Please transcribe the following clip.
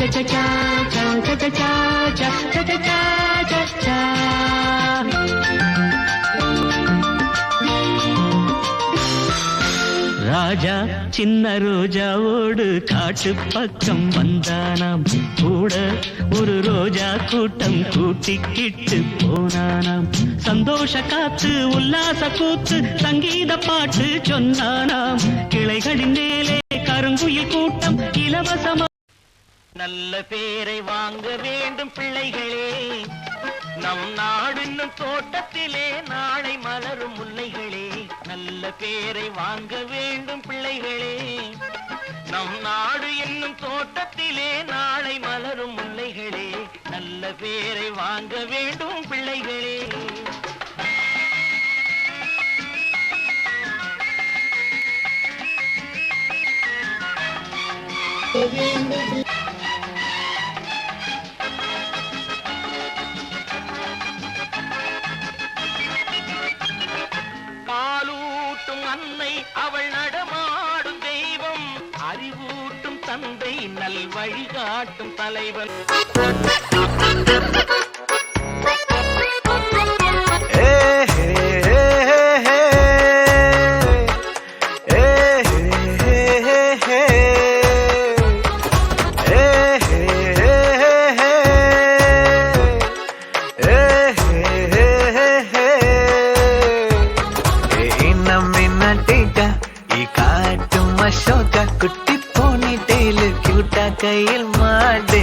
ராஜா சின்ன ரோஜாவோடு காட்டு பக்கம் வந்தானாம். கூட ஒரு ரோஜா கூட்டம் கூட்டிக்கிட்டு போனானாம். சந்தோஷ காத்து உல்லாச கூத்து சங்கீத பாட்டு சொன்னானாம். கிளைகளின் மேலே கருங்குயில் கூட்டம் இலவசமா. நல்ல பேரை வாங்க வேண்டும் பிள்ளைகளே, நம் நாடு இன்னும் தோட்டத்திலே நாளை மலரும் முல்லைகளே. நல்ல பேரை வாங்க வேண்டும் பிள்ளைகளே, நம் நாடு என்னும் தோட்டத்திலே நாளை மலரும் முல்லைகளே. நல்ல பேரை வாங்க வேண்டும் பிள்ளைகளே. பாலூட்டும் அன்னை அவள் நடமாடும் தெய்வம், அறிவூட்டும் தந்தை நல் வழிகாட்டும் தலைவன். அசோகா குட்டி போனி டெய்லு கியூட்டா கையில் மாட